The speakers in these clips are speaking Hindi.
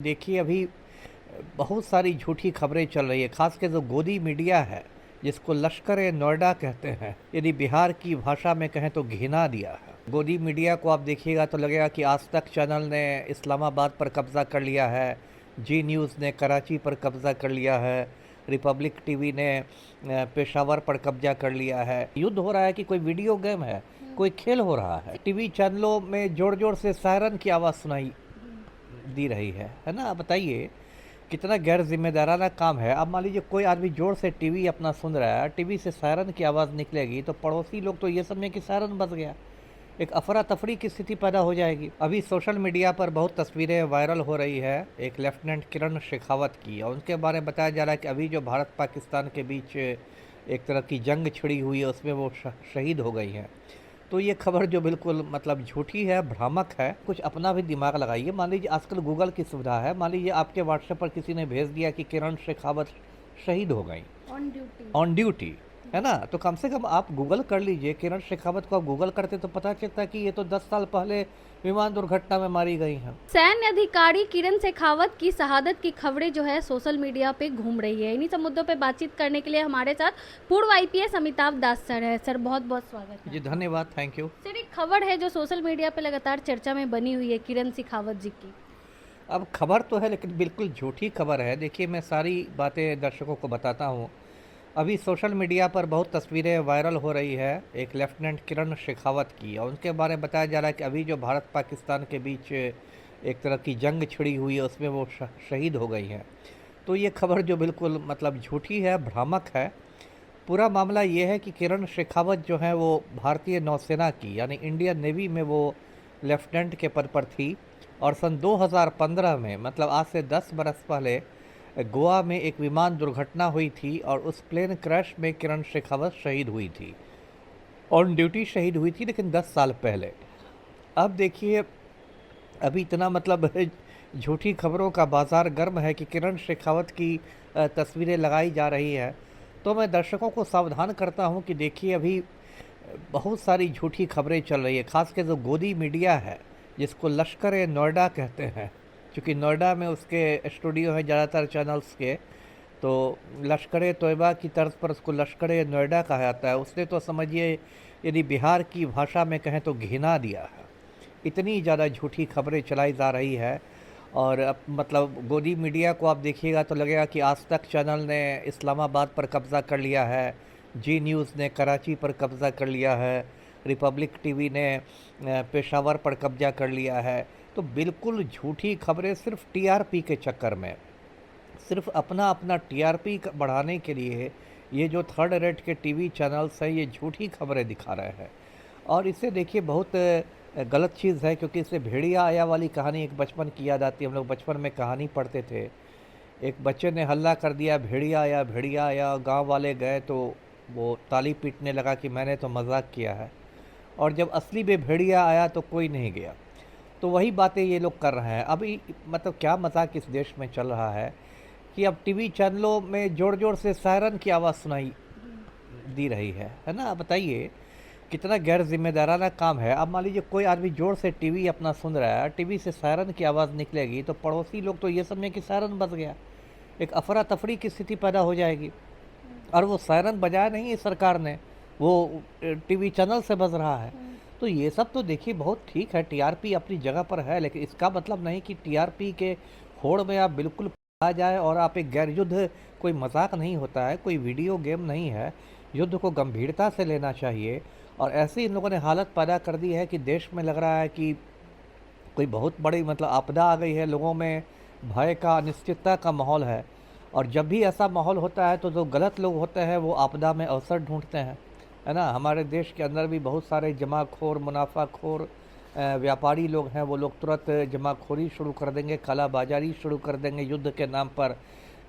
देखिए अभी बहुत सारी झूठी खबरें चल रही है, खास कर जो गोदी मीडिया है जिसको लश्कर ए नोएडा कहते हैं। यदि बिहार की भाषा में कहें तो घिना दिया है। गोदी मीडिया को आप देखिएगा तो लगेगा कि आज तक चैनल ने इस्लामाबाद पर कब्जा कर लिया है, जी न्यूज़ ने कराची पर कब्जा कर लिया है, रिपब्लिक टीवी ने पेशावर पर कब्जा कर लिया है। युद्ध हो रहा है कि कोई वीडियो गेम है, कोई खेल हो रहा है। टीवी चैनलों में जोर जोर से सायरन की आवाज़ सुनाई दी रही है ना। बताइए कितना गैर जिम्मेदाराना काम है। अब मान लीजिए कोई आदमी जोर से टीवी अपना सुन रहा है, टीवी से सायरन की आवाज़ निकलेगी तो पड़ोसी लोग तो ये समझें कि सायरन बज गया, एक अफरा तफरी की स्थिति पैदा हो जाएगी। अभी सोशल मीडिया पर बहुत तस्वीरें वायरल हो रही है एक लेफ्टिनेंट किरण शेखावत की, और उनके बारे में बताया जा रहा है कि अभी जो भारत पाकिस्तान के बीच एक तरह की जंग छिड़ी हुई है उसमें वो शहीद हो गई हैं। तो ये खबर जो बिल्कुल मतलब झूठी है, भ्रामक है। कुछ अपना भी दिमाग लगाइए। मान लीजिए आजकल गूगल की सुविधा है, मान लीजिए आपके व्हाट्सएप पर किसी ने भेज दिया कि किरण शेखावत शहीद हो गई ऑन ड्यूटी, है ना। तो कम से कम आप गूगल कर लीजिए, किरण शेखावत को आप गूगल करते तो पता चलता कि ये तो 10 साल पहले विमान दुर्घटना में मारी गई हैं। सैन्य अधिकारी किरण शेखावत की शहादत की खबरें जो है सोशल मीडिया पे घूम रही है। इन्हीं सब मुद्दों पे बातचीत करने के लिए हमारे साथ पूर्व आईपीएस अमिताभ दास सर है। सर बहुत बहुत स्वागत है। जी धन्यवाद, थैंक यू। सर एक खबर है जो सोशल मीडिया पे लगातार चर्चा में बनी हुई है किरण शेखावत जी की। अब खबर तो है लेकिन बिल्कुल झूठी खबर है। देखिए मैं सारी बातें दर्शकों को बताता हूँ। अभी सोशल मीडिया पर बहुत तस्वीरें वायरल हो रही है एक लेफ्टिनेंट किरण शेखावत की, और उनके बारे में बताया जा रहा है कि अभी जो भारत पाकिस्तान के बीच एक तरह की जंग छिड़ी हुई है उसमें वो शहीद हो गई हैं। तो ये खबर जो बिल्कुल मतलब झूठी है, भ्रामक है। पूरा मामला ये है कि किरण शेखावत जो है वो भारतीय नौसेना की यानी इंडियन नेवी में वो लेफ्टिनेंट के पद पर थी, और सन 2015 में मतलब आज से 10 बरस पहले गोवा में एक विमान दुर्घटना हुई थी और उस प्लेन क्रैश में किरण शेखावत शहीद हुई थी, ऑन ड्यूटी शहीद हुई थी, लेकिन 10 साल पहले। अब देखिए अभी इतना मतलब झूठी खबरों का बाज़ार गर्म है कि किरण शेखावत की तस्वीरें लगाई जा रही है। तो मैं दर्शकों को सावधान करता हूं कि देखिए अभी बहुत सारी झूठी खबरें चल रही है, खास कर जो गोदी मीडिया है जिसको लश्कर ए नोएडा कहते हैं, क्योंकि नोएडा में उसके स्टूडियो हैं ज़्यादातर चैनल्स के। तो लश्कर ए तोयबा की तर्ज पर उसको लश्कर ए नोएडा कहा जाता है। उसने तो समझिए यदि बिहार की भाषा में कहें तो घिना दिया है। इतनी ज़्यादा झूठी खबरें चलाई जा रही है। और अब मतलब गोदी मीडिया को आप देखिएगा तो लगेगा कि आज तक चैनल ने इस्लामाबाद पर कब्ज़ा कर लिया है, जी न्यूज़ ने कराची पर कब्ज़ा कर लिया है, रिपब्लिक टीवी ने पेशावर पर कब्ज़ा कर लिया है। तो बिल्कुल झूठी खबरें सिर्फ टीआरपी के चक्कर में, सिर्फ अपना अपना टीआरपी बढ़ाने के लिए ये जो थर्ड रेट के टीवी चैनल्स हैं ये झूठी खबरें दिखा रहे हैं। और इससे देखिए बहुत गलत चीज़ है, क्योंकि इससे भेड़िया आया वाली कहानी एक बचपन की याद आती है। हम लोग बचपन में कहानी पढ़ते थे, एक बच्चे ने हल्ला कर दिया भेड़िया आया, गांव वाले गए तो वो ताली पीटने लगा कि मैंने तो मजाक किया है, और जब असली में भेड़िया आया तो कोई नहीं गया। तो वही बातें ये लोग कर रहे हैं। अभी मतलब क्या मजाक इस देश में चल रहा है कि अब टीवी चैनलों में जोर जोर से सायरन की आवाज़ सुनाई दी रही है ना। बताइए कितना गैर जिम्मेदाराना काम है। अब मान लीजिए कोई आदमी जोर से टीवी अपना सुन रहा है, टीवी से सायरन की आवाज़ निकलेगी तो पड़ोसी लोग तो ये समझें कि सायरन बज गया, एक अफरा तफरी की स्थिति पैदा हो जाएगी। और वो सायरन बजाया नहीं है सरकार ने, वो टीवी चैनल से बज रहा है। तो ये सब तो देखिए बहुत ठीक है, टीआरपी अपनी जगह पर है, लेकिन इसका मतलब नहीं कि टीआरपी के होड़ में आप बिल्कुल आ जाए और आप एक गैर युद्ध, कोई मजाक नहीं होता है, कोई वीडियो गेम नहीं है। युद्ध को गंभीरता से लेना चाहिए। और ऐसे इन लोगों ने हालत पैदा कर दी है कि देश में लग रहा है कि कोई बहुत बड़ी मतलब आपदा आ गई है, लोगों में भय का, अनिश्चितता का माहौल है। और जब भी ऐसा माहौल होता है तो जो गलत लोग होते हैं वो आपदा में अवसर ढूंढते हैं, है ना। हमारे देश के अंदर भी बहुत सारे जमाखोर, मुनाफाखोर व्यापारी लोग हैं। वो लोग तुरंत जमाखोरी शुरू कर देंगे, कालाबाजारी शुरू कर देंगे, युद्ध के नाम पर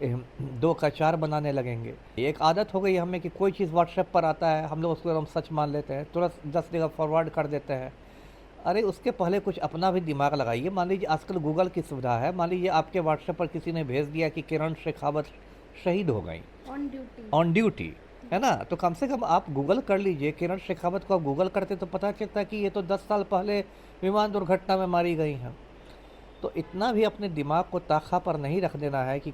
दो का चार बनाने लगेंगे। एक आदत हो गई हमें कि कोई चीज़ व्हाट्सएप पर आता है हम लोग उसको हम सच मान लेते हैं, तुरंत 10 जगह फॉरवर्ड कर देते हैं। अरे उसके पहले कुछ अपना भी दिमाग लगाइए। मान लीजिए आजकल गूगल की सुविधा है, मान लीजिए आपके व्हाट्सएप पर किसी ने भेज दिया कि किरण शेखावत शहीद हो गई ऑन ड्यूटी, है ना। तो कम से कम आप गूगल कर लीजिए, किरण शेखावत को आप गूगल करते तो पता चलता कि ये तो 10 साल पहले विमान दुर्घटना में मारी गई हैं। तो इतना भी अपने दिमाग को ताक़ा पर नहीं रख देना है कि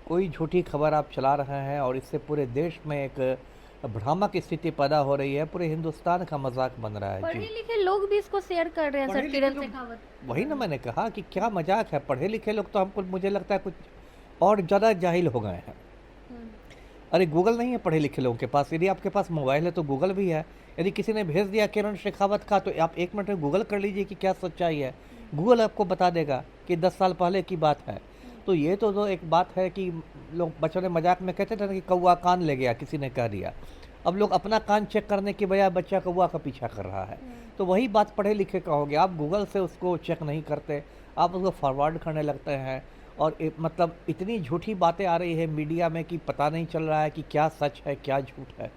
कोई झूठी खबर आप चला रहे हैं और इससे पूरे देश में एक भ्रामक स्थिति पैदा हो रही है, पूरे हिंदुस्तान का मजाक बन रहा है। पढ़े जी, लिखे लोग भी इसको शेयर कर रहे हैं पढ़े सर, लिखे किरण लोग, शेखावत। वही ना मैंने कहा कि क्या मजाक है। पढ़े लिखे लोग तो हमको, मुझे लगता है कुछ और ज़्यादा जाहिल हो गए हैं। हम्म, अरे गूगल नहीं है पढ़े लिखे लोगों के पास? यदि आपके पास मोबाइल है तो गूगल भी है। यदि किसी ने भेज दिया किरण शेखावत का, तो आप 1 मिनट में गूगल कर लीजिए कि क्या सच्चाई है। गूगल आपको बता देगा कि 10 साल पहले की बात है। तो ये तो एक बात है कि लोग बच्चों ने मजाक में कहते थे ना कि कौवा कान ले गया, किसी ने कह दिया। अब लोग अपना कान चेक करने के बजाय बच्चा कौवा का पीछा कर रहा है। तो वही बात पढ़े लिखे का हो गया। आप गूगल से उसको चेक नहीं करते, आप उसको फॉरवर्ड करने लगते हैं और मतलब इतनी झूठी बातें आ रही है मीडिया में कि पता नहीं चल रहा है कि क्या सच है क्या झूठ है।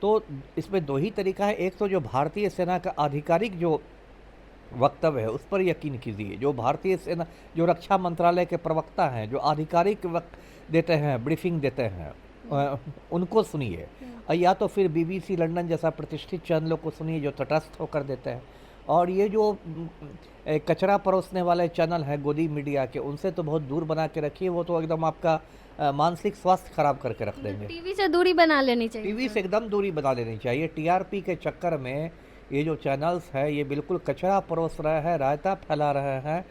तो इसमें 2 ही तरीका है। एक तो जो भारतीय सेना का आधिकारिक जो वक्तव्य है उस पर यकीन कीजिए। जो भारतीय सेना, जो रक्षा मंत्रालय के प्रवक्ता हैं, जो आधिकारिक वक्त देते हैं, ब्रीफिंग देते हैं, उनको सुनिए। या तो फिर BBC लंदन जैसा प्रतिष्ठित चैनलों को सुनिए जो तटस्थ होकर देते हैं। और ये जो कचरा परोसने वाले चैनल हैं गोदी मीडिया के, उनसे तो बहुत दूर बना के रखिए। वो तो एकदम आपका मानसिक स्वास्थ्य खराब करके रख देंगे। टीवी से दूरी बना लेनी चाहिए टीवी सर। से एकदम दूरी बना लेनी चाहिए। TRP के चक्कर में ये जो चैनल्स है ये बिल्कुल कचरा परोस रहे हैं, रायता फैला रहे हैं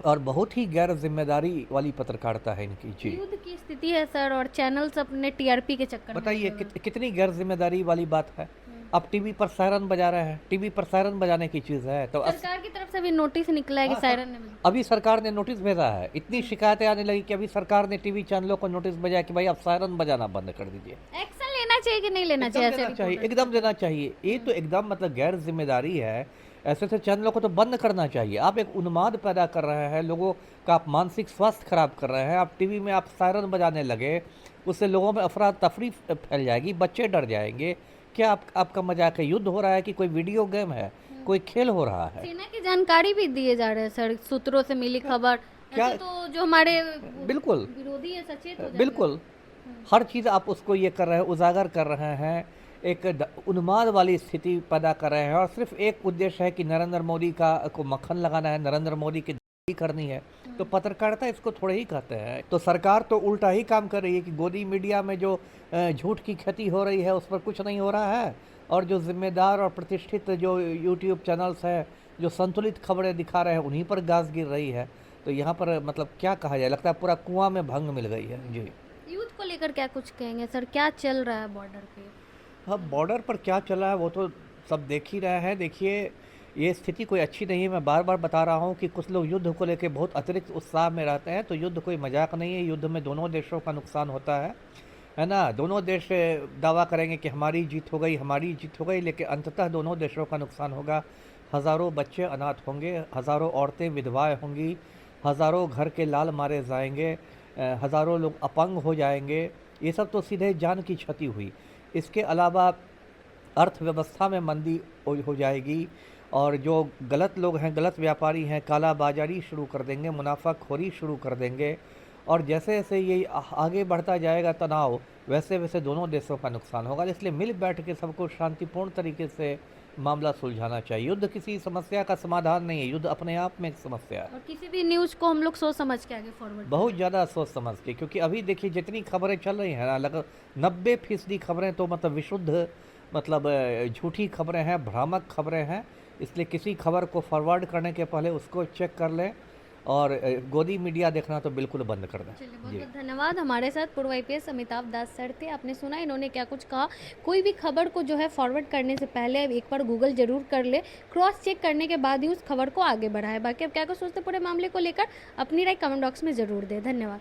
और बहुत ही गैर जिम्मेदारी वाली पत्रकारिता है इनकी। जी, युद्ध की स्थिति है सर और चैनल्स अपने TRP के चक्कर में बताइए लगे हुए हैं। कितनी गैर जिम्मेदारी वाली बात है। अब टीवी पर सायरन बजा रहे हैं, टीवी पर सायरन बजाने की चीज़ है तो सरकार की तरफ से भी नोटिस निकला है कि हाँ, सायरन ने बजा- अभी सरकार ने नोटिस भेजा है। इतनी शिकायतें आने लगी कि अभी सरकार ने टीवी चैनलों को नोटिस भेजा कि भाई आप सायरन बजाना बंद कर दीजिए। एक्शन लेना चाहिए कि नहीं लेना चाहिए ऐसे देना चाहिए, रिपोर्टर्स एकदम देना चाहिए। ये तो एकदम मतलब गैर जिम्मेदारी है। ऐसे चैनलों को तो बंद करना चाहिए। आप एक उन्माद पैदा कर रहे हैं, लोगों का आप मानसिक स्वास्थ्य खराब कर रहे हैं। आप टीवी में आप सायरन बजाने लगे, उससे लोगों में अफरा तफरी फैल जाएगी, बच्चे डर जाएंगे। क्या आपका मजाक है? युद्ध हो रहा है कि कोई वीडियो गेम है, कोई खेल हो रहा है? सेना की जानकारी भी दिए जा रहे हैं सर, सूत्रों से मिली खबर। क्या- ऐसे तो जो हमारे बिल्कुल विरोधी है सचेत हो जाएंगे। बिल्कुल, हर चीज़ आप उसको ये कर रहे हैं, उजागर कर रहे हैं, एक उन्माद वाली स्थिति पैदा कर रहे हैं। और सिर्फ एक उद्देश्य है कि नरेंद्र मोदी को मक्खन लगाना है, नरेंद्र मोदी की दाढ़ी करनी है। तो पत्रकारिता इसको थोड़े ही कहते हैं। तो सरकार तो उल्टा ही काम कर रही है कि गोदी मीडिया में जो झूठ की क्षति हो रही है उस पर कुछ नहीं हो रहा है, और जो जिम्मेदार और प्रतिष्ठित जो यूट्यूब चैनल्स हैं जो संतुलित खबरें दिखा रहे हैं उन्हीं पर गाज गिर रही है। तो यहाँ पर मतलब क्या कहा जाए, लगता है पूरा कुआं में भंग मिल गई है। जी, यूथ को लेकर क्या कुछ कहेंगे सर, क्या चल रहा है बॉर्डर पे? अब बॉर्डर पर क्या चला है वो तो सब देख ही रहे हैं। देखिए, ये स्थिति कोई अच्छी नहीं है। मैं बार बार बता रहा हूँ कि कुछ लोग युद्ध को लेकर बहुत अतिरिक्त उत्साह में रहते हैं। तो युद्ध कोई मजाक नहीं है। युद्ध में दोनों देशों का नुकसान होता है ना। दोनों देश दावा करेंगे कि हमारी जीत हो गई, हमारी जीत हो गई, लेकिन अंततः दोनों देशों का नुकसान होगा। हज़ारों बच्चे अनाथ होंगे, हज़ारों औरतें विधवाएं होंगी, हज़ारों घर के लाल मारे जाएंगे, हज़ारों लोग अपंग हो जाएंगे। ये सब तो सीधे जान की क्षति हुई। इसके अलावा अर्थव्यवस्था में मंदी हो जाएगी और जो गलत लोग हैं, गलत व्यापारी हैं, काला बाजारी शुरू कर देंगे, मुनाफाखोरी शुरू कर देंगे। और जैसे जैसे ये आगे बढ़ता जाएगा तनाव, वैसे वैसे दोनों देशों का नुकसान होगा। इसलिए मिल बैठ के सबको शांतिपूर्ण तरीके से मामला सुलझाना चाहिए। युद्ध किसी समस्या का समाधान नहीं है, युद्ध अपने आप में एक समस्या है। और किसी भी न्यूज़ को हम लोग सोच समझ के आगे फॉरवर्ड बहुत ज़्यादा सोच समझ के, क्योंकि अभी देखिए जितनी खबरें चल रही हैं ना, लगभग 90% खबरें तो मतलब विशुद्ध मतलब झूठी खबरें हैं, भ्रामक खबरें हैं। इसलिए किसी खबर को फॉरवर्ड करने के पहले उसको चेक कर लें और गोदी मीडिया देखना तो बिल्कुल बंद कर दें। चलिए, बहुत बहुत धन्यवाद। हमारे साथ पूर्व IPS अमिताभ दास सर थे। आपने सुना इन्होंने क्या कुछ कहा। कोई भी खबर को जो है फॉरवर्ड करने से पहले एक बार गूगल जरूर कर ले, क्रॉस चेक करने के बाद ही उस खबर को आगे बढ़ाए। बाकी अब क्या कुछ सोचते पूरे मामले को लेकर, अपनी राय कमेंट बॉक्स में ज़रूर दें। धन्यवाद।